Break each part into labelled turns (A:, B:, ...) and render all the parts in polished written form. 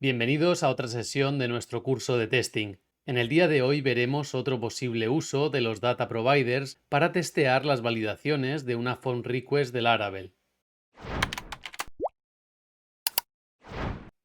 A: Bienvenidos a otra sesión de nuestro curso de testing. En el día de hoy veremos otro posible uso de los data providers para testear las validaciones de una phone request de Laravel.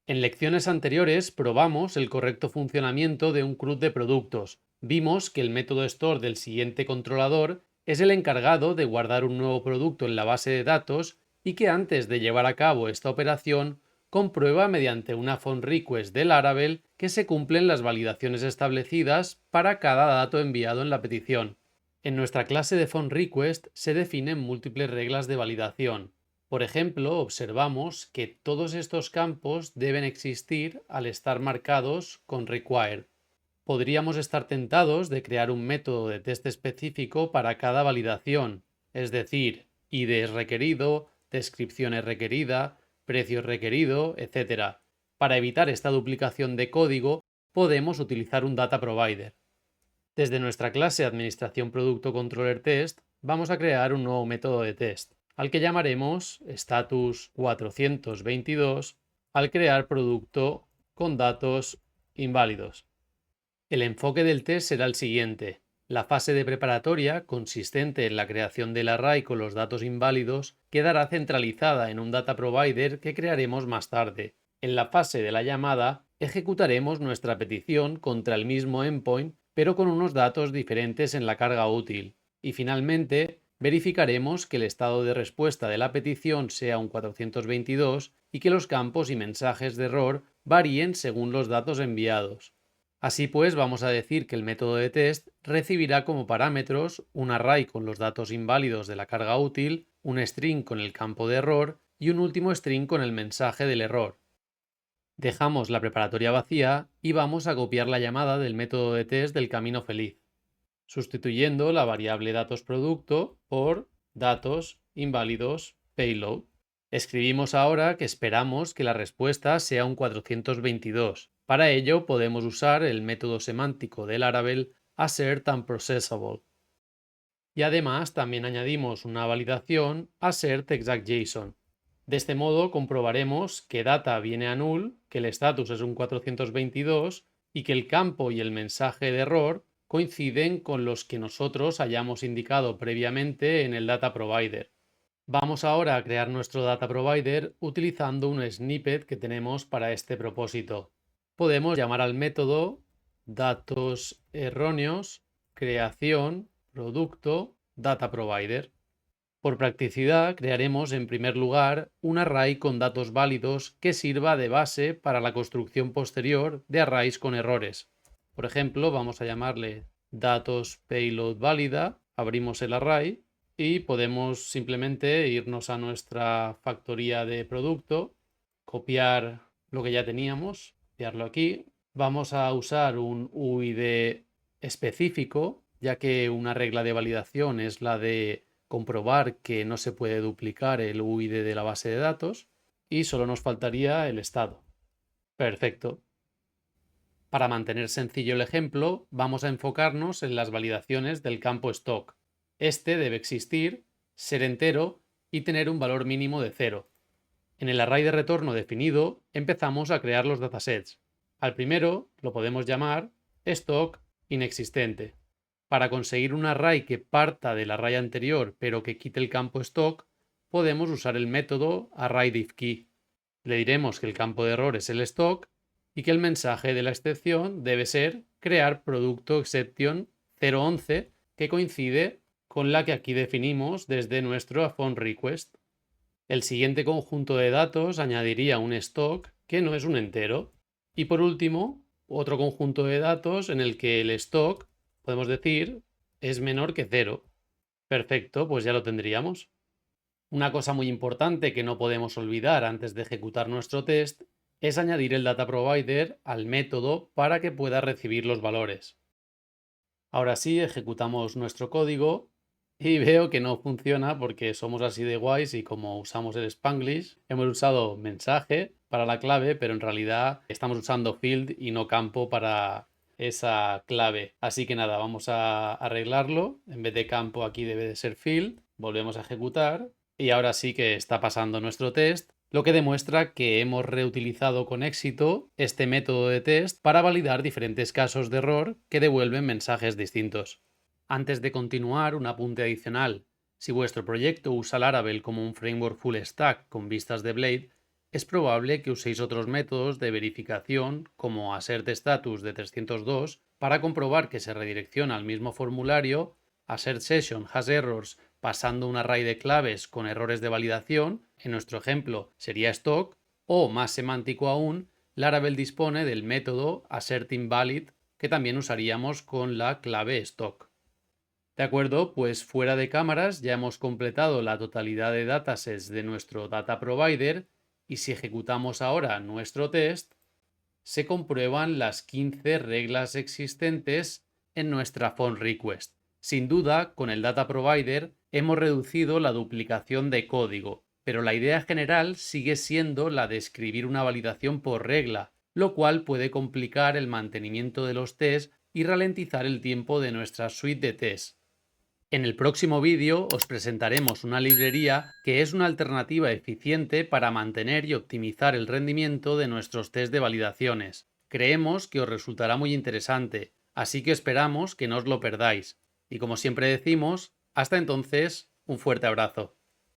A: En lecciones anteriores probamos el correcto funcionamiento de un CRUD de productos. Vimos que el método store del siguiente controlador es el encargado de guardar un nuevo producto en la base de datos y que antes de llevar a cabo esta operación comprueba mediante una phone request de Laravel que se cumplen las validaciones establecidas para cada dato enviado en la petición. En nuestra clase de phone request se definen múltiples reglas de validación. Por ejemplo, observamos que todos estos campos deben existir al estar marcados con required. Podríamos estar tentados de crear un método de test específico para cada validación, es decir, ID es requerido, descripción es requerida, precio es requerido, etc. Para evitar esta duplicación de código, podemos utilizar un data provider. Desde nuestra clase Administración Producto Controller Test, vamos a crear un nuevo método de test, al que llamaremos status 422 al crear producto con datos inválidos. El enfoque del test será el siguiente. La fase de preparatoria, consistente en la creación del array con los datos inválidos, quedará centralizada en un data provider que crearemos más tarde. En la fase de la llamada, ejecutaremos nuestra petición contra el mismo endpoint, pero con unos datos diferentes en la carga útil. Y finalmente, verificaremos que el estado de respuesta de la petición sea un 422 y que los campos y mensajes de error varíen según los datos enviados. Así pues, vamos a decir que el método de test recibirá como parámetros un array con los datos inválidos de la carga útil, un string con el campo de error y un último string con el mensaje del error. Dejamos la preparatoria vacía y vamos a copiar la llamada del método de test del camino feliz, sustituyendo la variable datosProducto por datos inválidos payload. Escribimos ahora que esperamos que la respuesta sea un 422. Para ello podemos usar el método semántico de Laravel AssertAndProcessable. Y además también añadimos una validación AssertExactJSON. De este modo comprobaremos que data viene a null, que el status es un 422 y que el campo y el mensaje de error coinciden con los que nosotros hayamos indicado previamente en el data provider. Vamos ahora a crear nuestro data provider utilizando un snippet que tenemos para este propósito. Podemos llamar al método datos erróneos creación producto data provider. Por practicidad, crearemos en primer lugar un array con datos válidos que sirva de base para la construcción posterior de arrays con errores. Por ejemplo, vamos a llamarle datos payload válida, abrimos el array y podemos simplemente irnos a nuestra factoría de producto, copiar lo que ya teníamos, copiarlo aquí. Vamos a usar un UID específico, ya que una regla de validación es la de comprobar que no se puede duplicar el UID de la base de datos y solo nos faltaría el estado. Perfecto. Para mantener sencillo el ejemplo, vamos a enfocarnos en las validaciones del campo stock. Este debe existir, ser entero y tener un valor mínimo de 0. En el array de retorno definido, empezamos a crear los datasets. Al primero lo podemos llamar stock inexistente. Para conseguir un array que parta del array anterior pero que quite el campo stock, podemos usar el método arrayDiffKey. Le diremos que el campo de error es el stock y que el mensaje de la excepción debe ser crear producto exception 011 que coincide con la que aquí definimos desde nuestro phone request. El siguiente conjunto de datos añadiría un stock que no es un entero. Y por último, otro conjunto de datos en el que el stock, podemos decir, es menor que 0. Perfecto, pues ya lo tendríamos. Una cosa muy importante que no podemos olvidar antes de ejecutar nuestro test es añadir el data provider al método para que pueda recibir los valores. Ahora sí, ejecutamos nuestro código y veo que no funciona porque somos así de guays y como usamos el Spanglish, hemos usado mensaje para la clave, pero en realidad estamos usando field y no campo para esa clave. Así que nada, vamos a arreglarlo. En vez de campo aquí debe de ser field. Volvemos a ejecutar y ahora sí que está pasando nuestro test lo que demuestra que hemos reutilizado con éxito este método de test para validar diferentes casos de error que devuelven mensajes distintos. Antes de continuar, un apunte adicional. Si vuestro proyecto usa Laravel como un framework full stack con vistas de Blade, es probable que uséis otros métodos de verificación como assert status de 302 para comprobar que se redirecciona al mismo formulario, assert session has errors pasando un array de claves con errores de validación, en nuestro ejemplo sería stock, o más semántico aún, Laravel dispone del método assertInvalid que también usaríamos con la clave stock. De acuerdo, pues fuera de cámaras ya hemos completado la totalidad de datasets de nuestro data provider y si ejecutamos ahora nuestro test, se comprueban las 15 reglas existentes en nuestra phone request. Sin duda, con el data provider hemos reducido la duplicación de código, pero la idea general sigue siendo la de escribir una validación por regla, lo cual puede complicar el mantenimiento de los tests y ralentizar el tiempo de nuestra suite de tests. En el próximo vídeo os presentaremos una librería que es una alternativa eficiente para mantener y optimizar el rendimiento de nuestros test de validaciones. Creemos que os resultará muy interesante, así que esperamos que no os lo perdáis. Y como siempre decimos, hasta entonces, un fuerte abrazo.